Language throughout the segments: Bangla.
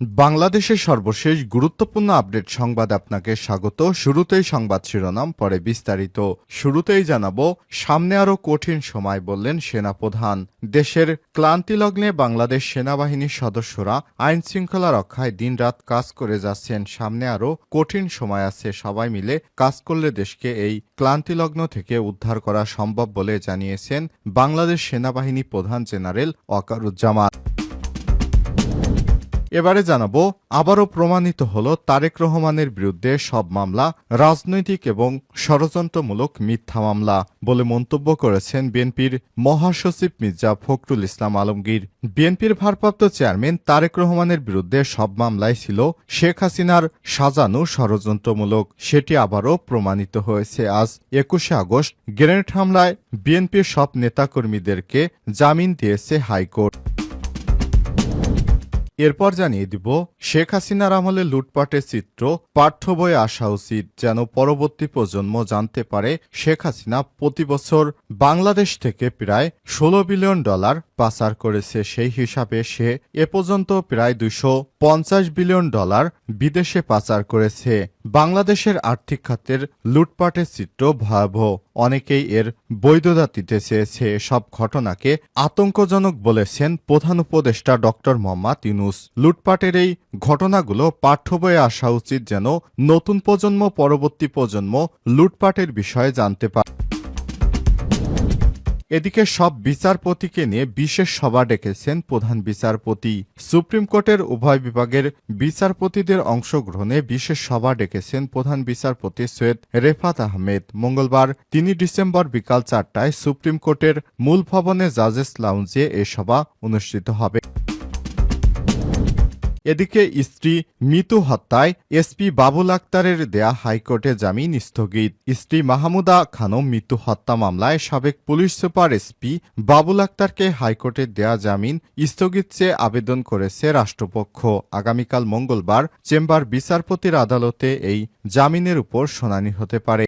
বাংলাদেশের সর্বশেষ গুরুত্বপূর্ণ আপডেট সংবাদ আপনাকে স্বাগত। শুরুতেই সংবাদ শিরোনাম, পরে বিস্তারিত। শুরুতেই জানাবো, সামনে আরও কঠিন সময় বললেন সেনাপ্রধান। দেশের ক্লান্তিলগ্নে বাংলাদেশ সেনাবাহিনীর সদস্যরা আইন শৃঙ্খলা রক্ষায় দিনরাত কাজ করে যাচ্ছেন। সামনে আরও কঠিন সময় আছে, সবাই মিলে কাজ করলে দেশকে এই ক্লান্তিলগ্ন থেকে উদ্ধার করা সম্ভব বলে জানিয়েছেন বাংলাদেশ সেনাবাহিনী প্রধান জেনারেল ওয়াকারুজ্জামান। এবারে জানাবো, আবারও প্রমাণিত হল তারেক রহমানের বিরুদ্ধে সব মামলা রাজনৈতিক এবং ষড়যন্ত্রমূলক মিথ্যা মামলা বলে মন্তব্য করেছেন বিএনপির মহাসচিব মির্জা ফখরুল ইসলাম আলমগীর। বিএনপির ভারপ্রাপ্ত চেয়ারম্যান তারেক রহমানের বিরুদ্ধে সব মামলাই ছিল শেখ হাসিনার সাজানো ষড়যন্ত্রমূলক, সেটি আবারও প্রমাণিত হয়েছে। আজ ২১শে আগস্ট গ্রেনেড হামলায় বিএনপির সব নেতাকর্মীদেরকে জামিন দিয়েছে হাইকোর্ট। এরপর জানিয়ে দিব, শেখ হাসিনার আমলে লুটপাটের চিত্র পাঠ্য বইয়ে আসা উচিত, যেন পরবর্তী প্রজন্ম জানতে পারে শেখ হাসিনা প্রতি বছর বাংলাদেশ থেকে প্রায় $16 বিলিয়ন পাচার করেছে। সেই হিসাবে সে এ পর্যন্ত প্রায় $250 বিলিয়ন বিদেশে পাচার করেছে। বাংলাদেশের আর্থিক খাতের লুটপাটের চিত্র ভয়াবহ। অনেকেই এর বৈধতা দিতে চেয়েছে। সব ঘটনাকে আতঙ্কজনক বলেছেন প্রধান উপদেষ্টা ডক্টর মোহাম্মদ ইউনূস। লুটপাটের এই ঘটনাগুলো পাঠ্য বইয়ে আসা উচিত, যেন নতুন প্রজন্ম পরবর্তী প্রজন্ম লুটপাটের বিষয়ে জানতে পারে। এদিকে সব বিচারপতিকে নিয়ে বিশেষ সভা ডেকেছেন প্রধান বিচারপতি। সুপ্রিম কোর্টের উভয় বিভাগের বিচারপতিদের অংশগ্রহণে বিশেষ সভা ডেকেছেন প্রধান বিচারপতি সৈয়দ রেফাত আহমেদ। মঙ্গলবার ৩ ডিসেম্বর বিকাল ৪টায় সুপ্রিম কোর্টের মূল ভবনে জাজেস লাউঞ্জে এ সভা অনুষ্ঠিত হবে। এদিকে স্ত্রী মিতু হত্যায় এসপি বাবুল আক্তারের দেয়া হাইকোর্টে জামিন স্থগিত। স্ত্রী মাহমুদা খানম মৃত্যু হত্যা মামলায় সাবেক পুলিশ সুপার এসপি বাবুল আক্তারকে হাইকোর্টে দেয়া জামিন স্থগিত চেয়ে আবেদন করেছে রাষ্ট্রপক্ষ। আগামীকাল মঙ্গলবার চেম্বার বিচারপতির আদালতে এই জামিনের উপর শুনানি হতে পারে।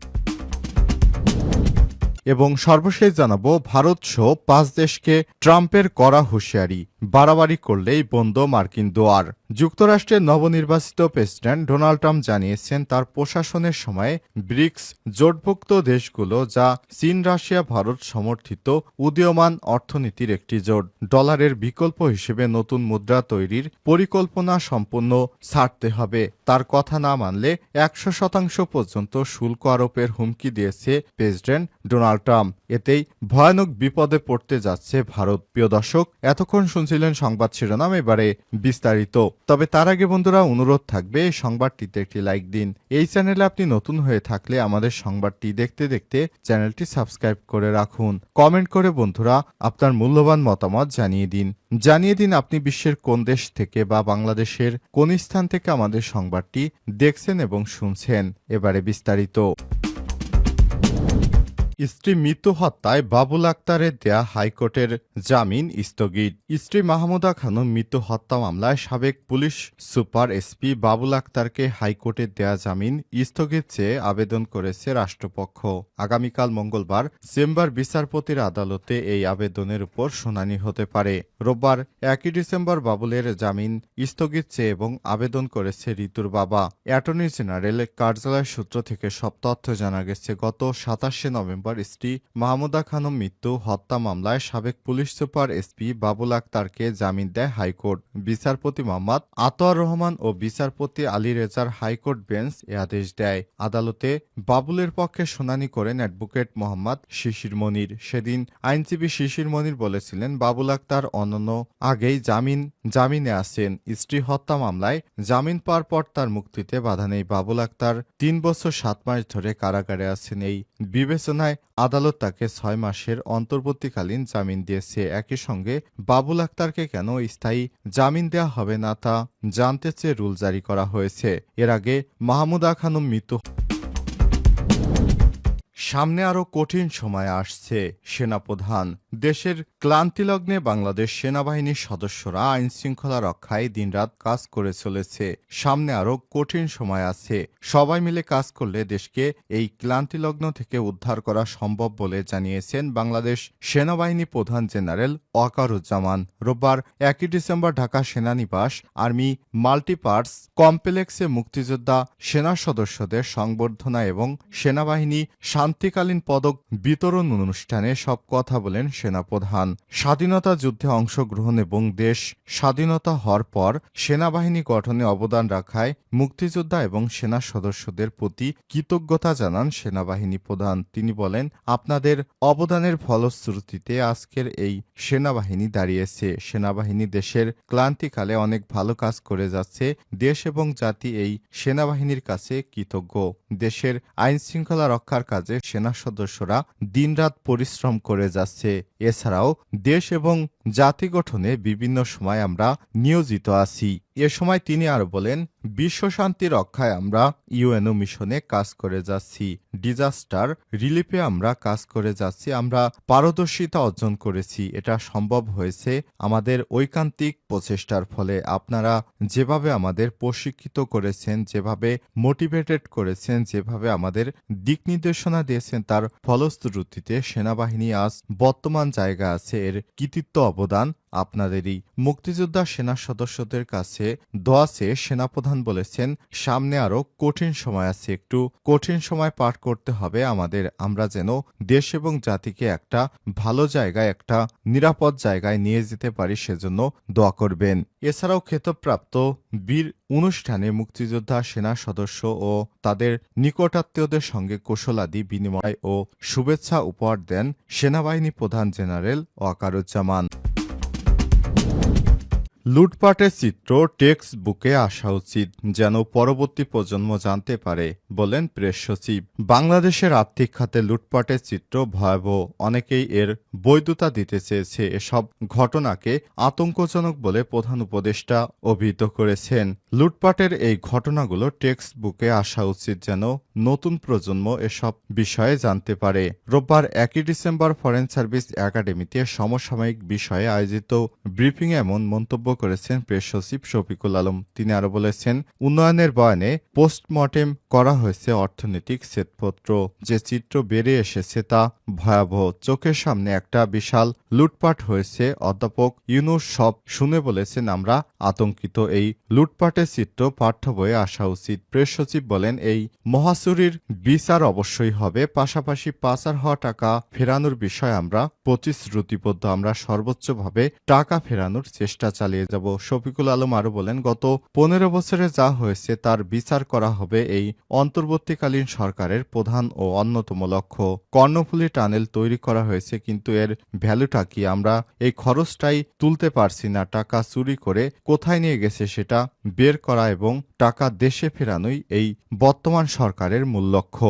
এবং সর্বশেষ জানাবো, ভারত সহ ৫ দেশকে ট্রাম্পের কড়া হুঁশিয়ারি, বাড়াবাড়ি করলেই বন্ধ মার্কিন দুয়ার। যুক্তরাষ্ট্রের নবনির্বাচিত প্রেসিডেন্ট ডোনাল্ড ট্রাম্প জানিয়েছেন, তার প্রশাসনের সময়ে ব্রিক্স জোটভুক্ত দেশগুলো, যা চীন, রাশিয়া, ভারত সমর্থিত উদীয়মান অর্থনীতির একটি জোট, ডলারের বিকল্প হিসেবে নতুন মুদ্রা তৈরির পরিকল্পনা সম্পূর্ণ ছাড়তে হবে। তার কথা না মানলে ১০০% পর্যন্ত শুল্ক আরোপের হুমকি দিয়েছে প্রেসিডেন্ট ডোনাল্ড ট্রাম্প। এতেই ভয়ানক বিপদে পড়তে যাচ্ছে ভারত। প্রিয় দর্শক, এতক্ষণ শুনছিলেন সংবাদ শিরোনাম, এবারে বিস্তারিত। তবে তার আগে বন্ধুরা, অনুরোধ থাকবে এই সংবাদটিতে একটি লাইক দিন। এই চ্যানেলে আপনি নতুন হয়ে থাকলে আমাদের সংবাদটি দেখতে দেখতে চ্যানেলটি সাবস্ক্রাইব করে রাখুন। কমেন্ট করে বন্ধুরা আপনার মূল্যবান মতামত জানিয়ে দিন আপনি বিশ্বের কোন দেশ থেকে বা বাংলাদেশের কোন স্থান থেকে আমাদের সংবাদটি দেখছেন এবং শুনছেন। এবারে বিস্তারিত। স্ত্রী মৃত্যু হত্যায় বাবুল আক্তারের দেয়া হাইকোর্টের জামিন স্থগিত। স্ত্রী মাহমুদা খানম মৃত্যু হত্যা মামলায় সাবেক পুলিশ সুপার এসপি বাবুল আক্তারকে হাইকোর্টের দেয়া জামিন স্থগিত চেয়ে আবেদন করেছে রাষ্ট্রপক্ষ। আগামীকাল মঙ্গলবার চেম্বার বিচারপতির আদালতে এই আবেদনের উপর শুনানি হতে পারে। রোববার ১ ডিসেম্বর বাবুলের জামিন স্থগিত চেয়ে এবং আবেদন করেছে ঋতুর বাবা। অ্যাটর্নি জেনারেল কার্যালয় সূত্র থেকে সব তথ্য জানা গেছে, গত ২৭শে নভেম্বর স্ত্রী মাহমুদা খানম মৃত্যু হত্যা মামলায় সাবেক পুলিশ সুপার এসপি বাবুল আক্তারকে জামিন দেয় হাইকোর্ট। বিচারপতি মোহাম্মদ আতোয়ার রহমান ও বিচারপতি আলী রেজার হাইকোর্ট বেঞ্চ এ আদেশ দেয়। আদালতে বাবুলের পক্ষে শুনানি করেন অ্যাডভোকেট মোহাম্মদ শিশির মনির। সেদিন আইনজীবী শিশির মনির বলেছিলেন, বাবুল আক্তার অনন্য আগেই জামিনে আছেন। স্ত্রী হত্যা মামলায় জামিন পাওয়ার পর তার মুক্তিতে বাধা নেই। বাবুল আক্তার ৩ বছর ৭ মাস ধরে কারাগারে আছেন। এই বিবেচনায় আদালত তাকে ৬ মাসের অন্তর্বর্তীকালীন জামিন দিয়েছে। একই সঙ্গে বাবুল আক্তারকে কেন স্থায়ী জামিন দেওয়া হবে না তা জানতে চেয়ে রুল জারি করা হয়েছে। এর আগে মাহমুদা খানম মৃত্যু সামনে আরও কঠিন সময় আসছে। সেনাপ্রধান দেশের ক্লান্তিলগ্নে বাংলাদেশ সেনাবাহিনীর সদস্যরা আইনশৃঙ্খলা রক্ষায় দিনরাত কাজ করে চলেছে। সামনে আরও কঠিন সময় আছে। সবাই মিলে কাজ করলে দেশকে এই ক্লান্তিলগ্ন থেকে উদ্ধার করা সম্ভব বলে জানিয়েছেন বাংলাদেশ সেনাবাহিনী প্রধান জেনারেল ওয়াকারুজ্জামান। রোববার 1 ডিসেম্বর ঢাকা সেনানিবাস আর্মি মাল্টিপার্স কমপ্লেক্সে মুক্তিযোদ্ধা সেনা সদস্যদের সংবর্ধনা এবং সেনাবাহিনী শান্তিকালীন পদক বিতরণ অনুষ্ঠানে সব কথা বলেন সেনাপ্রধান। স্বাধীনতা যুদ্ধে অংশগ্রহণ এবং দেশ স্বাধীনতা হওয়ার পর সেনাবাহিনী গঠনে অবদান রাখায় মুক্তিযোদ্ধা এবং সেনা সদস্যদের প্রতি কৃতজ্ঞতা জানান সেনাবাহিনী প্রধান। তিনি বলেন, আপনাদের অবদানের ফলশ্রুতিতে আজকের এই সেনাবাহিনী দাঁড়িয়েছে। সেনাবাহিনী দেশের ক্লান্তিকালে অনেক ভালো কাজ করে যাচ্ছে। দেশ এবং জাতি এই সেনাবাহিনীর কাছে কৃতজ্ঞ। দেশের আইনশৃঙ্খলা রক্ষার কাজে সেনা সদস্যরা দিনরাত পরিশ্রম করে যাচ্ছে। এছাড়াও দেশ এবং জাতি গঠনে বিভিন্ন সময় আমরা নিয়োজিত আছি। এ সময় তিনি আরো বলেন, বিশ্বশান্তি রক্ষায় আমরা ইউএনও মিশনে কাজ করে যাচ্ছি। ডিজাস্টার রিলিফে আমরা কাজ করে যাচ্ছি। আমরা পারদর্শিতা অর্জন করেছি। এটা সম্ভব হয়েছে আমাদের ঐকান্তিক প্রচেষ্টার ফলে। আপনারা যেভাবে আমাদের প্রশিক্ষিত করেছেন, যেভাবে মোটিভেটেড করেছেন, যেভাবে আমাদের দিক নির্দেশনা দিয়েছেন, তার ফলশ্রুতিতে সেনাবাহিনী আজ বর্তমান জায়গা আছে। এর কৃতিত্ব অবদান আপনাদেরই। মুক্তিযোদ্ধা সেনা সদস্যদের কাছে দোয়া চেয়ে সেনাপ্রধান বলেছেন, সামনে আরও কঠিন সময় আছে। একটু কঠিন সময় পার করতে হবে আমাদের। আমরা যেন দেশ এবং জাতিকে একটা ভালো জায়গায়, একটা নিরাপদ জায়গায় নিয়ে যেতে পারি, সেজন্য দোয়া করবেন। এছাড়াও খেতাবপ্রাপ্ত বীর অনুষ্ঠানে মুক্তিযোদ্ধা সেনা সদস্য ও তাদের নিকটাত্মীয়দের সঙ্গে কুশলাদি বিনিময় ও শুভেচ্ছা উপহার দেন সেনাবাহিনী প্রধান জেনারেল ওয়াকারুজ্জামান। লুটপাটের চিত্র টেক্সট বুকে আসা উচিত, যেন পরবর্তী প্রজন্ম জানতে পারে, বলেন প্রেস সচিব। বাংলাদেশের আর্থিক খাতে লুটপাটের চিত্র ভয়াবহ। অনেকেই এর বৈধতা দিতে চেয়েছে। এসব ঘটনাকে আতঙ্কজনক বলে প্রধান উপদেষ্টা অভিহিত করেছেন। লুটপাটের এই ঘটনাগুলো টেক্সট বুকে আসা উচিত, যেন নতুন প্রজন্ম এসব বিষয়ে জানতে পারে। রোববার 1 ডিসেম্বর ফরেন সার্ভিস একাডেমিতে সমসাময়িক বিষয়ে আয়োজিত ব্রিফিংয়ে এমন মন্তব্য করেছেন প্রেস সচিব শফিকুল আলম। তিনি আরো বলেছেন, উন্নয়নের বয়ানে পোস্টমর্টেম করা হয়েছে অর্থনৈতিক শ্বেতপত্র। যে চিত্র বেরিয়ে এসেছে তা ভয়াবহ। চোখের সামনে একটা বিশাল লুটপাট হয়েছে। অধ্যাপক ইউনূস সব শুনে বলেছেন, আমরা আতঙ্কিত। এই লুটপাটের চিত্র পাঠ্য বইয়ে আসা উচিত। প্রেস সচিব বলেন, এই মহাচুরির বিচার অবশ্যই হবে। পাশাপাশি পাচার হওয়া টাকা ফেরানোর বিষয়ে আমরা প্রতিশ্রুতিবদ্ধ। আমরা সর্বোচ্চভাবে টাকা ফেরানোর চেষ্টা চালিয়ে যাব। শফিকুল আলম আরো বলেন, গত 15 বছরে যা হয়েছে তার বিচার করা হবে এই অন্তর্বর্তীকালীন সরকারের প্রধান ও অন্যতম লক্ষ্য। কর্ণফুলী টানেল তৈরি করা হয়েছে, কিন্তু এর ভ্যালুটা কি? আমরা এই খরচটাই তুলতে পারছি না। টাকা চুরি করে কোথায় নিয়ে গেছে সেটা বের করা এবং টাকা দেশে ফেরানোই এই বর্তমান সরকারের মূল লক্ষ্য।